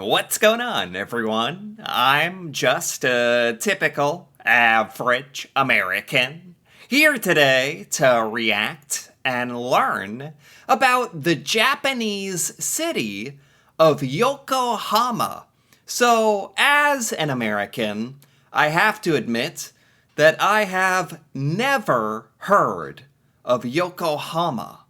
What's going on, everyone? I'm just a typical, average American here today to react and learn about the Japanese city of Yokohama. So, as an American, I have to admit that I have never heard of Yokohama.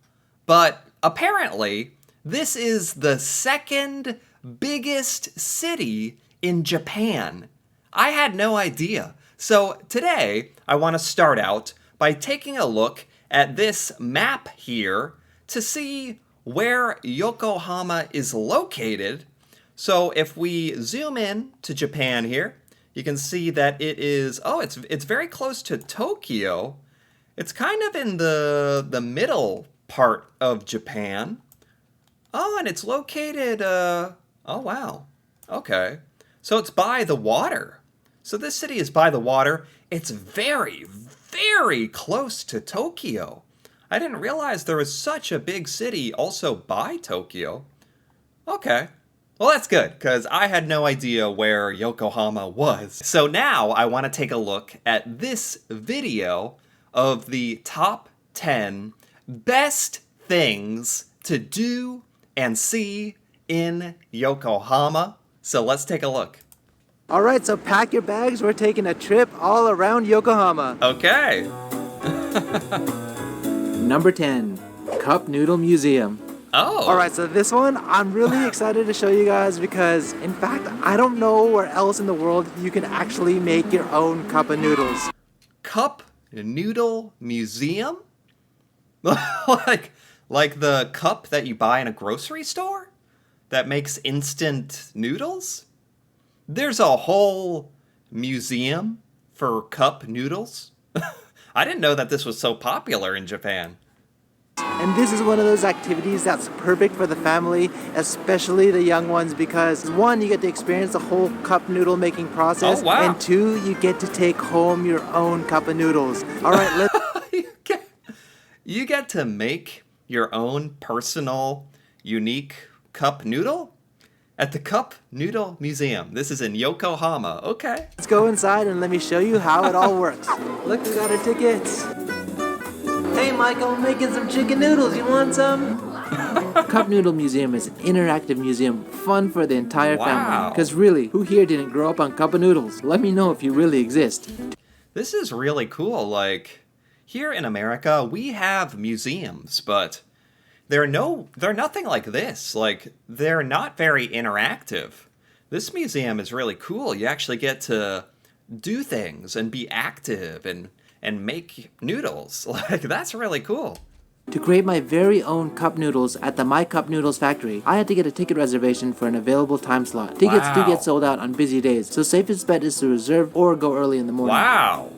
But apparently, this is the second biggest city in Japan. I had no idea. So today, I want to start out by taking a look at this map here to see where Yokohama is located. So if we zoom in to Japan here, you can see that it is, it's very close to Tokyo. It's kind of in the middle part of Japan. Oh, and it's located, oh wow, okay. So it's by the water. So this city is by the water. It's very, very close to Tokyo. I didn't realize there was such a big city also by Tokyo. Okay, well that's good, because I had no idea where Yokohama was. So now I want to take a look at this video of the top 10 best things to do and see in Yokohama. So let's take a look. All right, so pack your bags. We're taking a trip all around Yokohama. Okay. Number 10, Cup Noodle Museum. Oh. All right, so this one I'm really excited to show you guys because, in fact, I don't know where else in the world you can actually make your own cup of noodles. Cup Noodle Museum? Like the cup that you buy in a grocery store that makes instant noodles? There's a whole museum for cup noodles? I didn't know that this was so popular in Japan. And this is one of those activities that's perfect for the family, especially the young ones, because one, you get to experience the whole cup noodle making process, oh, wow. And two, you get to take home your own cup of noodles. All right, let's... You get to make your own personal, unique cup noodle at the Cup Noodle Museum. This is in Yokohama. Okay. Let's go inside and let me show you how it all works. Look, we got our tickets. Hey, Michael, I'm making some chicken noodles. You want some? Cup Noodle Museum is an interactive museum, fun for the entire family. Because really, who here didn't grow up on cup of noodles? Let me know if you really exist. This is really cool. Like, here in America, we have museums, but they're nothing like this. Like, they're not very interactive. This museum is really cool. You actually get to do things and be active and make noodles. Like, that's really cool. To create my very own cup noodles at the My Cup Noodles factory, I had to get a ticket reservation for an available time slot. Tickets do get sold out on busy days, so safest bet is to reserve or go early in the morning. Wow.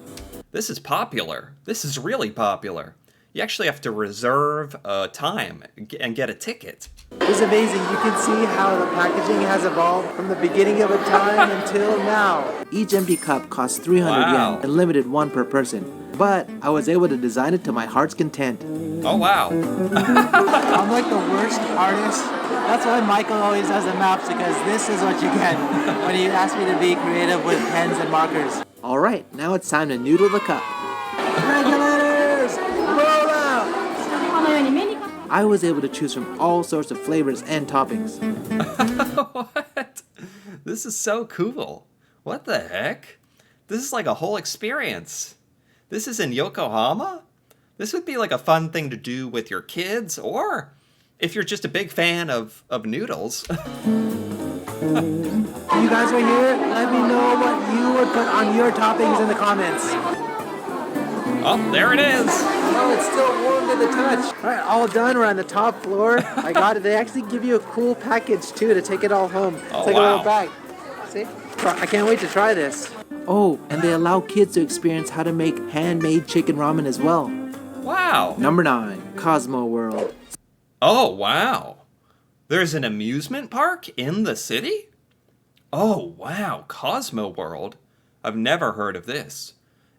This is popular. This is really popular. You actually have to reserve time and get a ticket. It's amazing. You can see how the packaging has evolved from the beginning of a time until now. Each empty cup costs 300 yen and limited one per person. But I was able to design it to my heart's content. Oh, wow. I'm like the worst artist. That's why Michael always does the maps, because this is what you get when you ask me to be creative with pens and markers. All right, now it's time to noodle the cup. Regulators, roll out! I was able to choose from all sorts of flavors and toppings. What? This is so cool. What the heck? This is like a whole experience. This is in Yokohama? This would be like a fun thing to do with your kids, or if you're just a big fan of noodles. You guys are here? Let me know what you would put on your toppings in the comments. Oh, there it is. Oh, it's still warm to the touch. All right, all done. We're on the top floor. I got it. They actually give you a cool package, too, to take it all home. It's like a little bag. See? I can't wait to try this. Oh, and they allow kids to experience how to make handmade chicken ramen as well. Wow. Number 9, Cosmo World. Oh, wow. There's an amusement park in the city? Oh, wow. Cosmo World. I've never heard of this.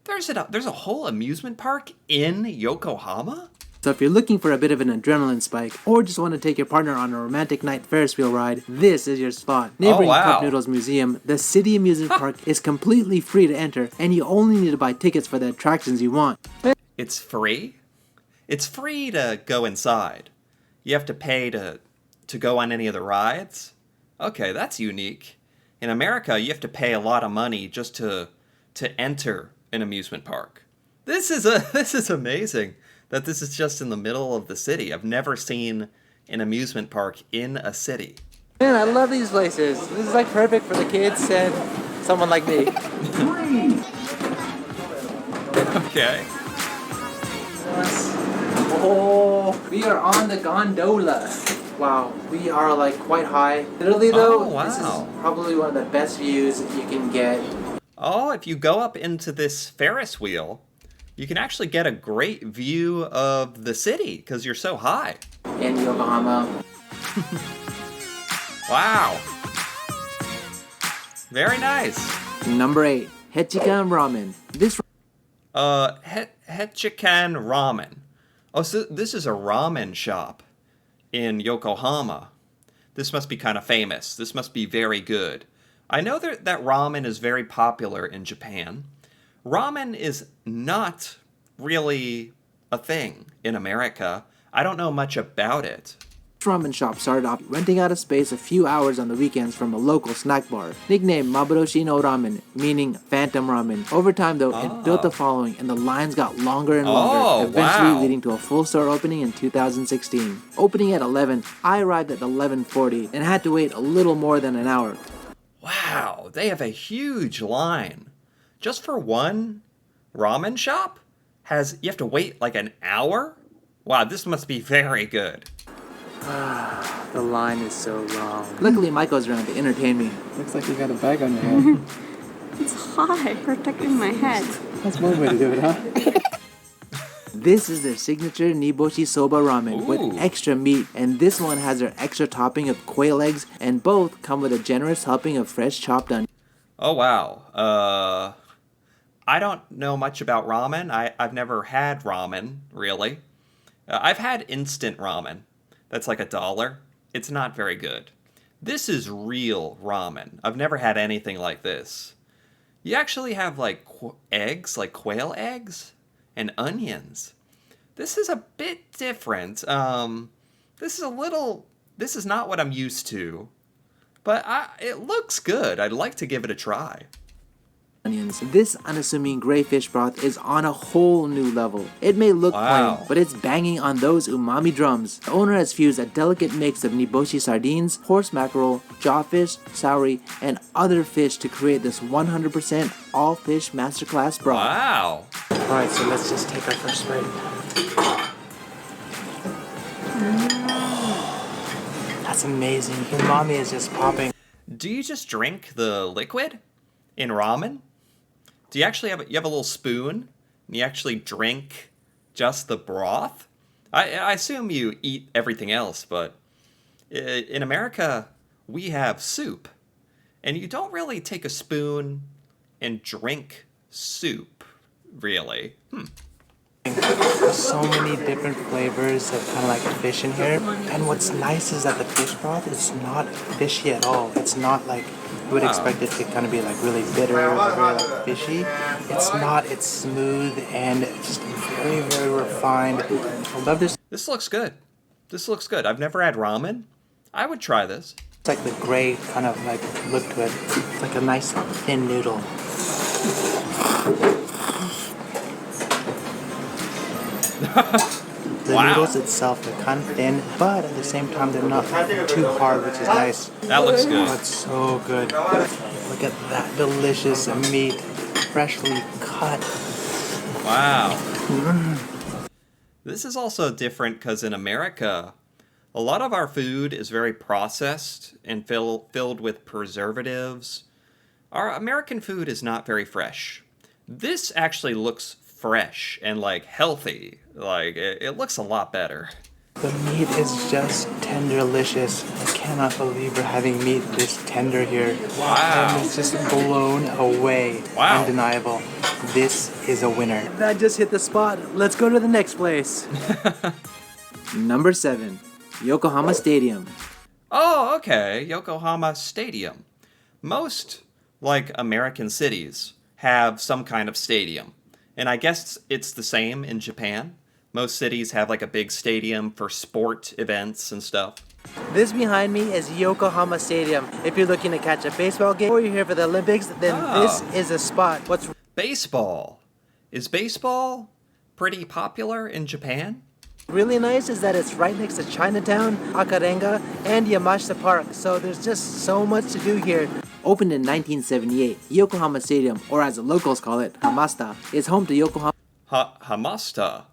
There's a whole amusement park in Yokohama? So if you're looking for a bit of an adrenaline spike, or just want to take your partner on a romantic night Ferris wheel ride, this is your spot. Neighboring wow. Cup Noodles Museum, the city amusement park is completely free to enter, and you only need to buy tickets for the attractions you want. It's free? It's free to go inside. You have to pay to go on any of the rides? Okay, that's unique. In America, you have to pay a lot of money just to enter an amusement park. This is amazing that this is just in the middle of the city. I've never seen an amusement park in a city. Man, I love these places. This is like perfect for the kids and someone like me. Okay. Oh, we are on the gondola. Wow, we are like quite high. Literally though, This is probably one of the best views you can get. Oh, if you go up into this Ferris wheel, you can actually get a great view of the city because you're so high. In Yokohama. Wow. Very nice. Number 8, Hechikan Ramen. Hechikan Ramen. Oh, so this is a ramen shop in Yokohama. This must be kind of famous. This must be very good. I know that ramen is very popular in Japan. Ramen is not really a thing in America. I don't know much about it. Ramen shop started off renting out a space a few hours on the weekends from a local snack bar, nicknamed Maburoshi no Ramen, meaning phantom ramen. Over time though, it built a following and the lines got longer and longer, eventually leading to a full store opening in 2016. Opening at 11, I arrived at 11:40 and had to wait a little more than an hour. Wow, they have a huge line. Just for one ramen shop? You have to wait like an hour? Wow, this must be very good. The line is so long. Luckily, Michael's around to entertain me. Looks like you got a bag on your head. It's hot, protecting my head. That's one way to do it, huh? This is their signature Niboshi Soba Ramen with extra meat, and this one has their extra topping of quail eggs, and both come with a generous helping of fresh chopped onion. Oh, wow. I don't know much about ramen. I've never had ramen, really. I've had instant ramen. That's like $1. It's not very good. This is real ramen. I've never had anything like this. You actually have like eggs, like quail eggs, and onions. This is a bit different. This is not what I'm used to, but it looks good. I'd like to give it a try. This unassuming gray fish broth is on a whole new level. It may look plain, but it's banging on those umami drums. The owner has fused a delicate mix of niboshi sardines, horse mackerel, jawfish, sauri, and other fish to create this 100% all fish masterclass broth. Wow. Alright, so let's just take our first bite. That's amazing. Umami is just popping. Do you just drink the liquid in ramen? Do you actually have a little spoon and you actually drink just the broth? I assume you eat everything else, but in America we have soup, and you don't really take a spoon and drink soup, really. There's so many different flavors of kind of like fish in here, and what's nice is that the fish broth is not fishy at all. It's not like you would expect it to kind of be like really bitter or very like fishy. It's not. It's smooth and just very, very refined. I love this. This looks good. This looks good. I've never had ramen. I would try this. It's like the gray kind of like look to it. It's like a nice thin noodle. The noodles itself, they're kind of thin, but at the same time they're not too hard, which is nice. That looks good. Oh, it's so good. Look at that delicious meat, freshly cut. Wow. This is also different because in America, a lot of our food is very processed and filled with preservatives. Our American food is not very fresh. This actually looks fresh and like healthy. Like it looks a lot better. The meat is just tenderlicious. I cannot believe we're having meat this tender here. Wow. And it's just blown away. Wow. Undeniable. This is a winner. That just hit the spot. Let's go to the next place. Number 7, Yokohama Stadium. Oh, okay. Yokohama Stadium. Most, like American cities, have some kind of stadium. And I guess it's the same in Japan. Most cities have like a big stadium for sport events and stuff. This behind me is Yokohama Stadium. If you're looking to catch a baseball game or you're here for the Olympics, then this is a spot. What's Baseball. Is baseball pretty popular in Japan? really nice is that it's right next to Chinatown, Akarenga, and Yamashita Park, so there's just so much to do here. Opened in 1978, Yokohama Stadium, or as the locals call it, Hamasta, is home to Yokohama. Hamasta.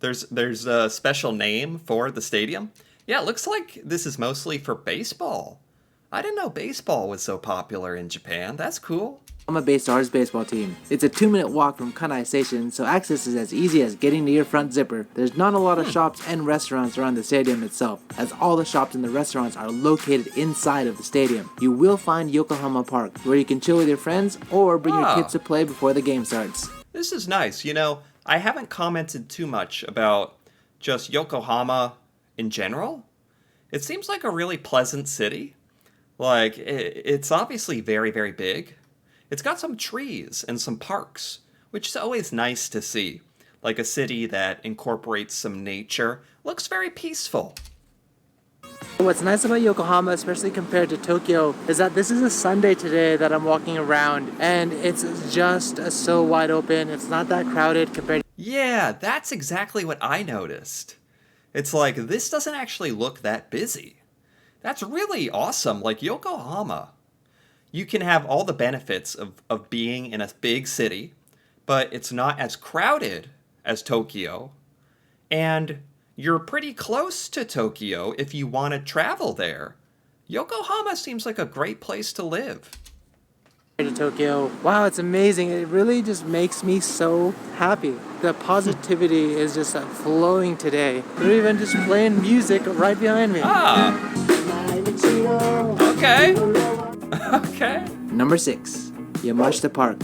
There's a special name for the stadium? Yeah, it looks like this is mostly for baseball. I didn't know baseball was so popular in Japan. That's cool. Yokohama-based Stars baseball team. It's a 2-minute walk from Kanai Station, so access is as easy as getting to your front zipper. There's not a lot of shops and restaurants around the stadium itself, as all the shops and the restaurants are located inside of the stadium. You will find Yokohama Park, where you can chill with your friends or bring your kids to play before the game starts. This is nice. You know, I haven't commented too much about just Yokohama in general. It seems like a really pleasant city. Like, it's obviously very, very big. It's got some trees and some parks, which is always nice to see. Like a city that incorporates some nature. Looks very peaceful. What's nice about Yokohama, especially compared to Tokyo, is that this is a Sunday today that I'm walking around, and it's just so wide open. It's not that crowded compared. Yeah, that's exactly what I noticed. It's like, this doesn't actually look that busy. That's really awesome. Like Yokohama, you can have all the benefits of being in a big city, but it's not as crowded as Tokyo. And you're pretty close to Tokyo if you want to travel there. Yokohama seems like a great place to live. To Tokyo. Wow, it's amazing. It really just makes me so happy. The positivity is just flowing today. They're even just playing music right behind me. Ah. Okay. Okay. Number 6, Yamashita Park.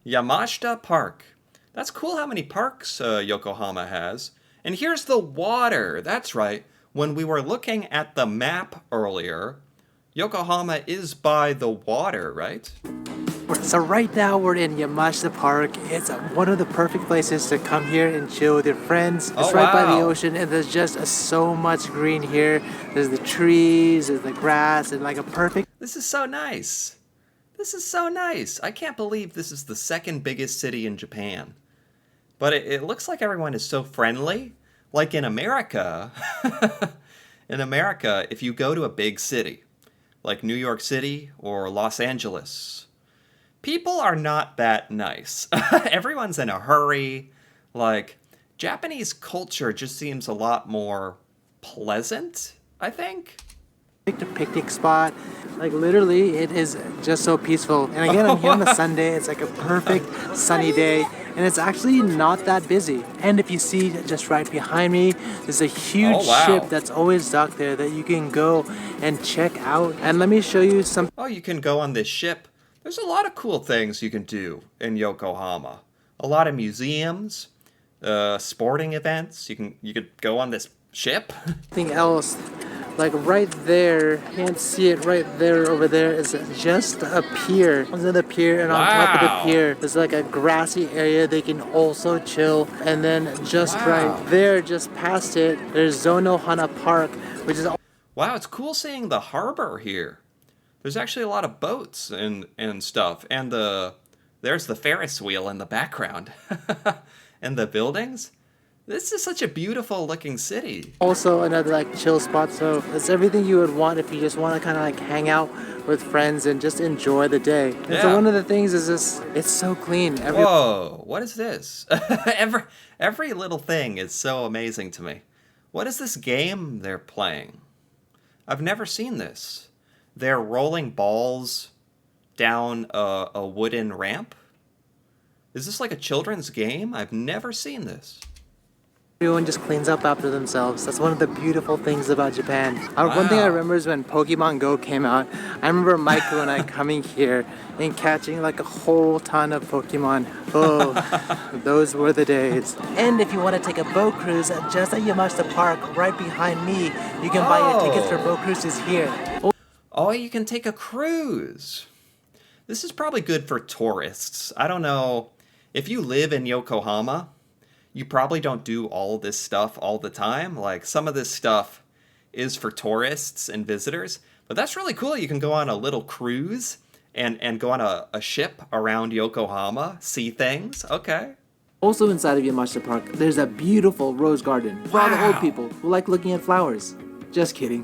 Yamashita Park. That's cool how many parks Yokohama has. And here's the water. That's right. When we were looking at the map earlier, Yokohama is by the water, right? So right now we're in Yamashita Park. It's one of the perfect places to come here and chill with your friends. It's right by the ocean, and there's just so much green here. There's the trees, there's the grass, and like a perfect... This is so nice. This is so nice. I can't believe this is the second biggest city in Japan. But it looks like everyone is so friendly. Like in America, if you go to a big city, like New York City or Los Angeles, people are not that nice. Everyone's in a hurry. Like, Japanese culture just seems a lot more pleasant, I think. A picnic spot. Like, literally, it is just so peaceful. And again, I'm here on a Sunday. It's like a perfect sunny day. And it's actually not that busy. And if you see just right behind me, there's a huge ship that's always docked there that you can go and check out. And let me show you some. Oh, you can go on this ship. There's a lot of cool things you can do in Yokohama. A lot of museums, sporting events. You could go on this ship. Something else. Like right there, you can't see it right there over there, is just a pier. Under the pier, and on top of the pier, there's like a grassy area they can also chill. And then just right there, just past it, there's Zonohana Park, which is... Wow, it's cool seeing the harbor here. There's actually a lot of boats and stuff. And there's the Ferris wheel in the background. And the buildings. This is such a beautiful looking city. Also another like chill spot, so it's everything you would want if you just want to kind of like hang out with friends and just enjoy the day. And so one of the things is this, it's so clean. Whoa, what is this? every little thing is so amazing to me. What is this game they're playing? I've never seen this. They're rolling balls down a wooden ramp? Is this like a children's game? I've never seen this. Everyone just cleans up after themselves. That's one of the beautiful things about Japan. One thing I remember is when Pokemon Go came out. I remember Michael and I coming here and catching like a whole ton of Pokemon. Oh, those were the days. And if you want to take a boat cruise, just at Yamashita Park, right behind me, you can buy your tickets for boat cruises here. Oh, you can take a cruise. This is probably good for tourists. I don't know. If you live in Yokohama, you probably don't do all this stuff all the time. Like, some of this stuff is for tourists and visitors. But that's really cool. You can go on a little cruise and go on a ship around Yokohama, see things. Okay. Also inside of Yamashita Park, there's a beautiful rose garden for all the old people who like looking at flowers. Just kidding.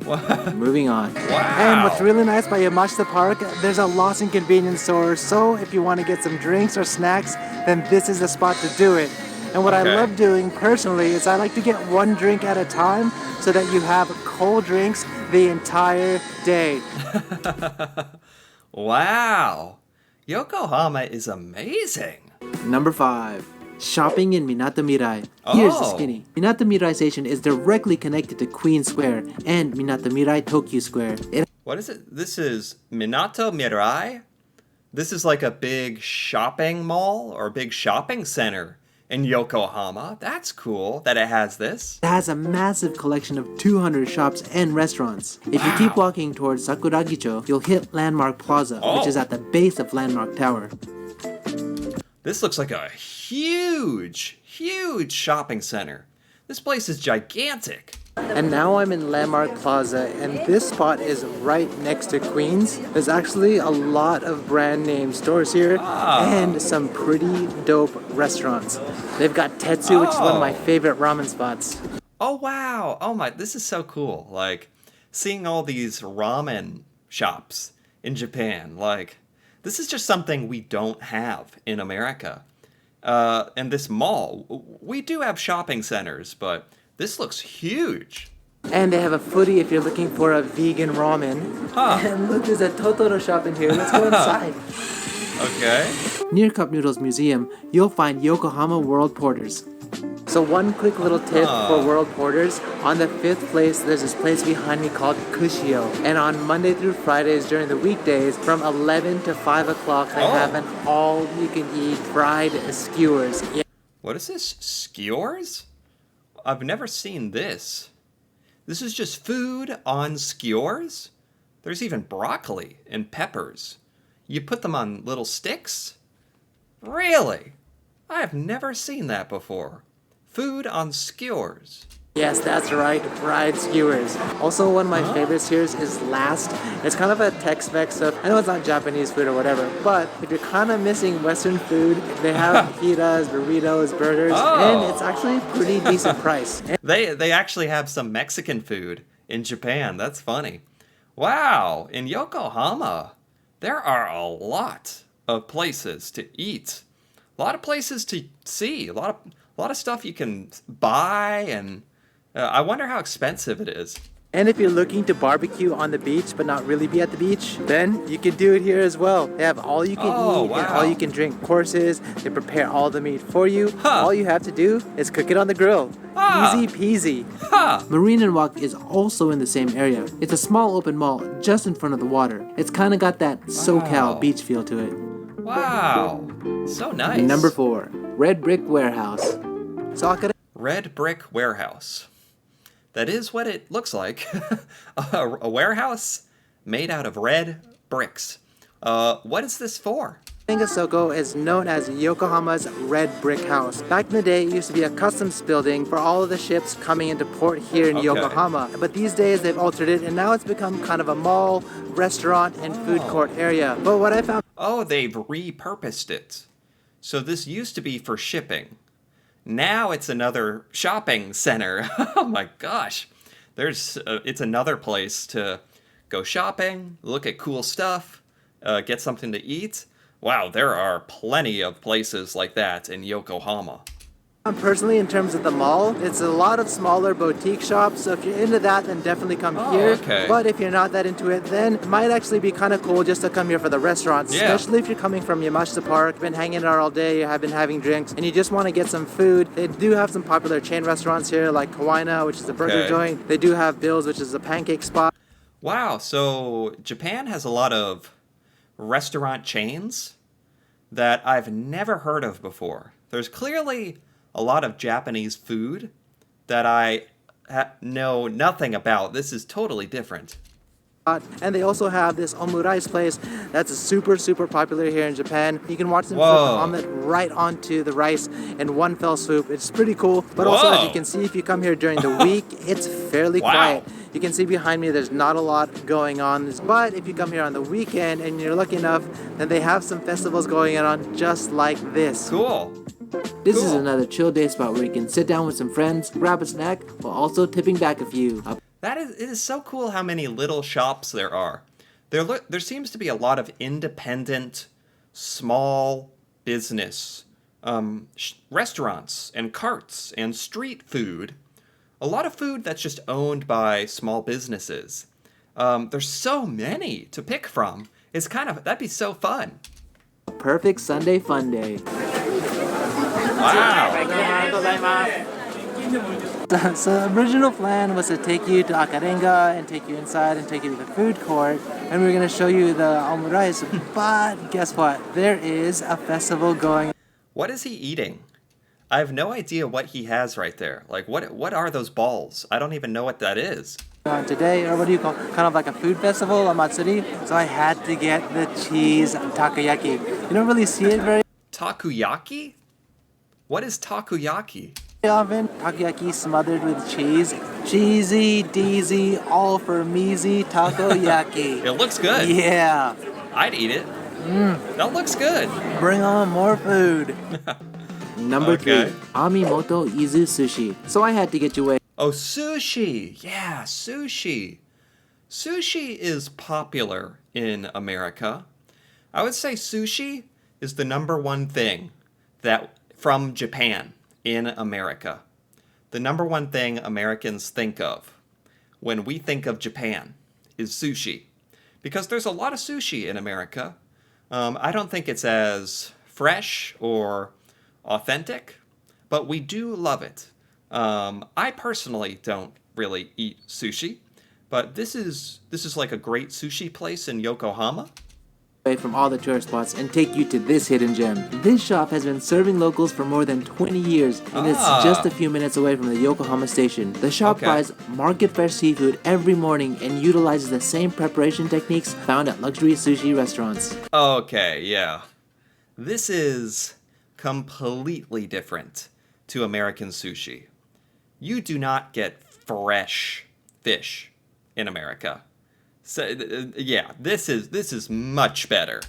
Moving on. Wow. And what's really nice by Yamashita Park, there's a Lawson convenience store. So if you want to get some drinks or snacks, then this is the spot to do it. And what I love doing personally is I like to get one drink at a time so that you have cold drinks the entire day. Wow. Yokohama is amazing. Number 5. Shopping in Minato Mirai. Here's the Oh. skinny. Minato Mirai Station is directly connected to Queen Square and Minato Mirai Tokyo Square. What is it? This is Minato Mirai? This is like a big shopping mall or a big shopping center in Yokohama. That's cool that it has this. It has a massive collection of 200 shops and restaurants. If you keep walking towards Sakuragicho, you'll hit Landmark Plaza, which is at the base of Landmark Tower. This looks like a huge, huge shopping center. This place is gigantic. And now I'm in Landmark Plaza, and this spot is right next to Queens. There's actually a lot of brand name stores here and some pretty dope restaurants. They've got Tetsu, which is one of my favorite ramen spots. Oh, wow. Oh, my. This is so cool. Like, seeing all these ramen shops in Japan. Like, this is just something we don't have in America. And this mall, we do have shopping centers, but this looks huge. And they have a footy if you're looking for a vegan ramen. And look, there's a Totoro shop in here. Let's go inside. Okay. Near Cup Noodles Museum, you'll find Yokohama World Porters. So one quick little tip for World Porters. On the 5th place, there's this place behind me called Kushio. And on Monday through Fridays during the weekdays, from 11 to 5 o'clock, they have an all-you-can-eat fried skewers. Yeah. What is this? Skewers? I've never seen this. This is just food on skewers? There's even broccoli and peppers. You put them on little sticks? Really? I have never seen that before. Food on skewers. Yes, that's right, fried skewers. Also, one of my favorites here is Last. It's kind of a Tex-Mex of, I know it's not Japanese food or whatever, but if you're kind of missing Western food, they have fajitas, burritos, burgers, and it's actually a pretty decent price. They actually have some Mexican food in Japan. That's funny. Wow, in Yokohama, there are a lot of places to eat. A lot of places to see. A lot of stuff you can buy, and I wonder how expensive it is. And if you're looking to barbecue on the beach but not really be at the beach, then you can do it here as well. They have all you can eat and all you can drink courses. They prepare all the meat for you. All you have to do is cook it on the grill. Easy peasy. Marine and Walk is also in the same area. It's a small open mall just in front of the water. It's kind of got that SoCal beach feel to it. Wow, so nice. Number 4, Red Brick Warehouse. Red Brick Warehouse. That is what it looks like. A warehouse made out of red bricks. What is this for? Soko is known as Yokohama's Red Brick House. Back in the day, it used to be a customs building for all of the ships coming into port here in Yokohama. But these days, they've altered it, and now it's become kind of a mall, restaurant, and food court area. But what I found... Oh, they've repurposed it. So this used to be for shipping. Now it's another shopping center. Oh my gosh. It's another place to go shopping, look at cool stuff, get something to eat. Wow, there are plenty of places like that in Yokohama. Personally, in terms of the mall, it's a lot of smaller boutique shops. So if you're into that, then definitely come here. Okay. But if you're not that into it, then it might actually be kind of cool just to come here for the restaurants. Yeah. Especially if you're coming from Yamashita Park, been hanging out all day, you have been having drinks, and you just want to get some food. They do have some popular chain restaurants here, like Kawaii, which is a burger Okay. joint. They do have Bill's, which is a pancake spot. Wow, so Japan has a lot of restaurant chains that I've never heard of before. There's clearly a lot of Japanese food that I know nothing about. This is totally different. And they also have this omurice place that's super popular here in Japan. You can watch them flip Whoa. the omelet right onto the rice in one fell swoop. It's pretty cool. But also, as you Whoa. can see, if you come here during the week, it's fairly Wow. quiet. You can see behind me there's not a lot going on. But if you come here on the weekend and you're lucky enough, then they have some festivals going on just like this. Cool. This is Cool. another chill day spot where you can sit down with some friends, grab a snack, while also tipping back a few. It is so cool how many little shops there are. There seems to be a lot of independent, small business restaurants and carts and street food. A lot of food that's just owned by small businesses. There's so many to pick from. That'd be so fun. Perfect Sunday fun day. Wow. So the original plan was to take you to Akarenga and take you inside and take you to the food court, and we were going to show you the omurice. But guess what? There is a festival going What is he eating? I have no idea what he has right there. Like, what are those balls? I don't even know what that is. on today, or what do you call, kind of like a food festival, a matsuri. So I had to get the cheese takoyaki. You don't really see it very Takoyaki? What is takoyaki? often. Takoyaki smothered with cheese. Cheesy, deezy, all for measy takoyaki. It looks good. Yeah. I'd eat it. That looks good. Bring on more food. Number Okay. 3, Amimoto Izu Sushi. So I had to get you away. Oh, sushi. Yeah, sushi. Sushi is popular in America. I would say sushi is the number one thing that from Japan in America. The number one thing Americans think of when we think of Japan is sushi. Because there's a lot of sushi in America. I don't think it's as fresh or authentic, but we do love it. I personally don't really eat sushi, but this is like a great sushi place in Yokohama. From all the tourist spots and take you to this hidden gem. This shop has been serving locals for more than 20 years, and it's just a few minutes away from the Yokohama station. The shop Okay. buys market fresh seafood every morning and utilizes the same preparation techniques found at luxury sushi restaurants. Okay, yeah. This is completely different to American sushi. You do not get fresh fish in America. So yeah, this is much better.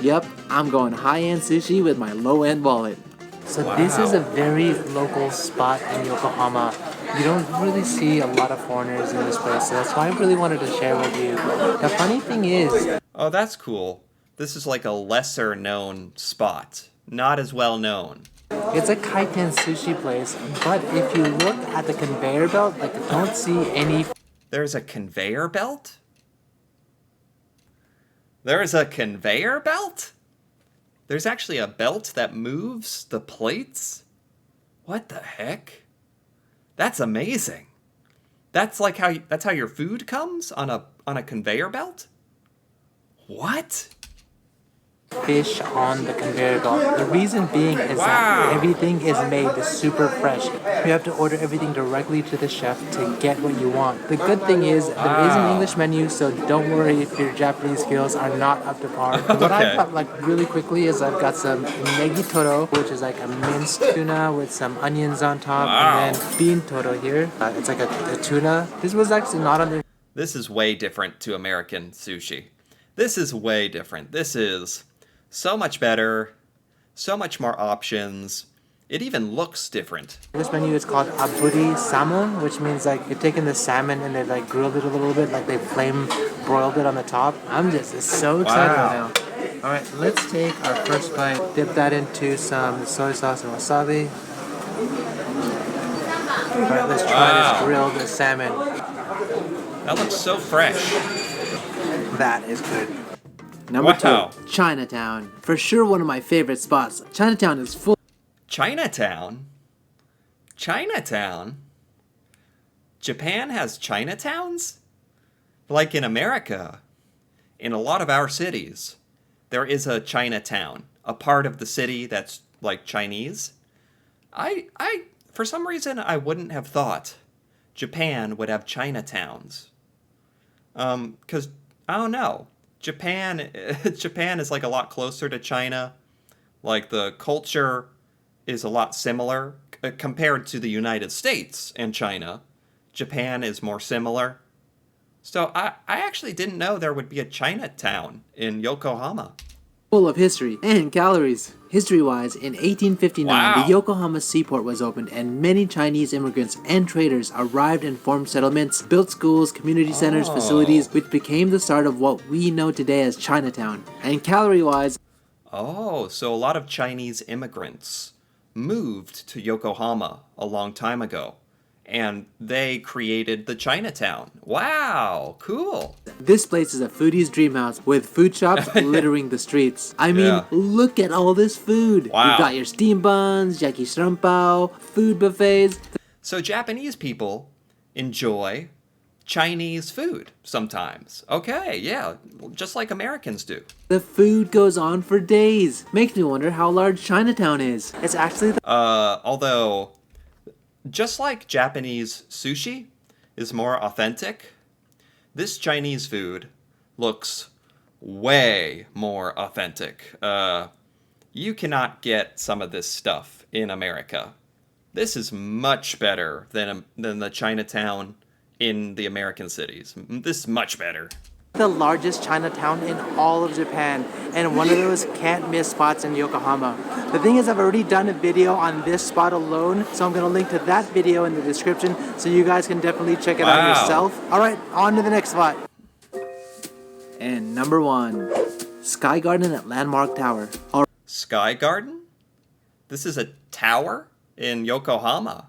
Yep, I'm going high-end sushi with my low-end wallet. So this is a very local spot in Yokohama. You don't really see a lot of foreigners in this place, so that's why I really wanted to share with you. The funny thing is, Oh, that's cool. This is like a lesser known spot. Not as well known. it's a kaiten sushi place, but if you look at the conveyor belt, like don't see any There's a conveyor belt? There is a conveyor belt? There's actually a belt that moves the plates? What the heck? That's amazing. That's how your food comes on a conveyor belt? What? fish on the conveyor belt. The reason being is Wow. that everything is made super fresh. You have to order everything directly to the chef to get what you want. The good thing is there is an English menu, so don't worry if your Japanese skills are not up to par. What Okay. I've got like really quickly is I've got some negitoro, which is like a minced tuna with some onions on top, Wow. and then bean toro here. It's like a tuna. This was actually not on the This is way different to American sushi. This is way different. This is so much better, so much more options. It even looks different. This menu is called aburi salmon, which means like you're taking the salmon and they've like grilled it a little bit, like they flame broiled it on the top. I'm just so excited Wow. now. All right, let's take our first bite, dip that into some soy sauce and wasabi. Alright, let's try this grilled salmon. That looks so fresh. That is good. Number Wow. 2, Chinatown. For sure one of my favorite spots. Chinatown is full Chinatown? Chinatown? Japan has Chinatowns? Like in America, in a lot of our cities, there is a Chinatown, a part of the city that's like Chinese. I for some reason, I wouldn't have thought Japan would have Chinatowns. 'Cause I don't know. Japan is like a lot closer to China. Like the culture is a lot similar compared to the United States and China. Japan is more similar. So I actually didn't know there would be a Chinatown in Yokohama. of history and calories. History-wise, in 1859, Wow. the Yokohama seaport was opened and many Chinese immigrants and traders arrived and formed settlements, built schools, community centers, facilities, which became the start of what we know today as Chinatown. And calorie-wise, Oh, so a lot of Chinese immigrants moved to Yokohama a long time ago. And they created the Chinatown. Wow, cool. this place is a foodie's dream house with food shops littering the streets. I mean, Yeah. look at all this food. Wow. You've got your steam buns, yaki shrimpao, food buffets. So Japanese people enjoy Chinese food sometimes. Okay, yeah, just like Americans do. The food goes on for days. Makes me wonder how large Chinatown is. It's actually the Although, just like Japanese sushi is more authentic, this Chinese food looks way more authentic. You cannot get some of this stuff in America. This is much better than the Chinatown in the American cities. This is much better. largest Chinatown in all of Japan, and one of those can't miss spots in Yokohama. The thing is, I've already done a video on this spot alone, so I'm going to link to that video in the description so you guys can definitely check it out Wow. yourself. Alright, on to the next spot. And number 1, Sky Garden at Landmark Tower. Sky Garden? This is a tower in Yokohama.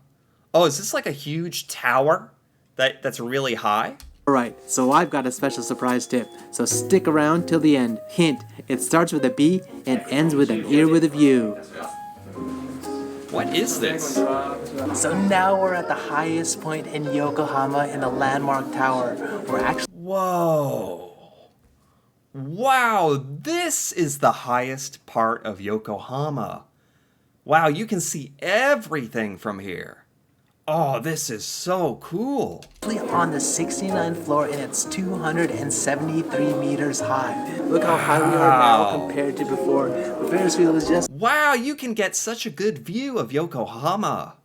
Oh, is this like a huge tower that's really high? Alright, so I've got a special surprise tip, so stick around till the end. Hint, it starts with a B and ends with an ear with a view. What is this? So now we're at the highest point in Yokohama in the Landmark Tower. We're actually Whoa. Wow, this is the highest part of Yokohama. Wow, you can see everything from here. Oh, this is so cool. on the 69th floor and it's 273 meters high. Look how high we are now compared to before. The Ferris wheel is just Wow, you can get such a good view of Yokohama.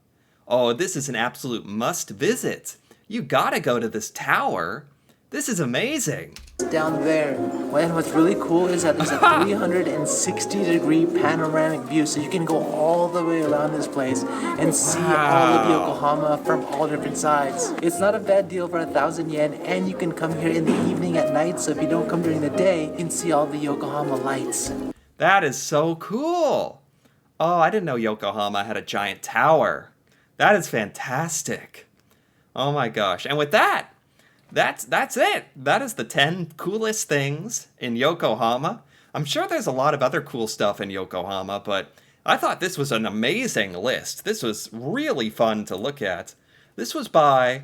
Oh, this is an absolute must visit. You gotta go to this tower. This is amazing. down there. And what's really cool is that there's a 360-degree panoramic view, so you can go all the way around this place and see all of Yokohama from all different sides. It's not a bad deal for 1,000 yen, and you can come here in the evening at night, so if you don't come during the day, you can see all the Yokohama lights. That is so cool. Oh, I didn't know Yokohama had a giant tower. That is fantastic. Oh my gosh. And with that, that's it. That is the 10 coolest things in Yokohama. I'm sure there's a lot of other cool stuff in Yokohama, but I thought this was an amazing list. This was really fun to look at. This was by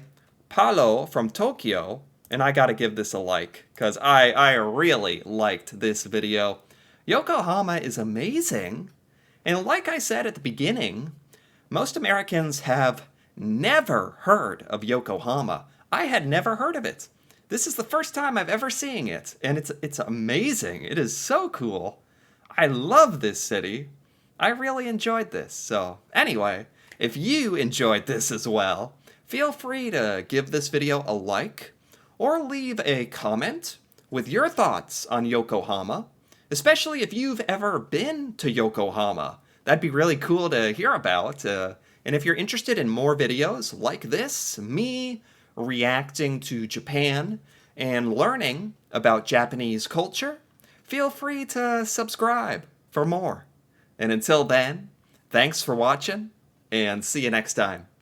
Palo from Tokyo, and I gotta give this a like, because I really liked this video. Yokohama is amazing, and like I said at the beginning, most Americans have never heard of Yokohama. I had never heard of it. This is the first time I've ever seen it, and it's amazing. It is so cool. I love this city. I really enjoyed this. So anyway, if you enjoyed this as well, feel free to give this video a like or leave a comment with your thoughts on Yokohama, especially if you've ever been to Yokohama. That'd be really cool to hear about. And if you're interested in more videos like this, me reacting to Japan and learning about Japanese culture, feel free to subscribe for more. And until then, thanks for watching, and see you next time.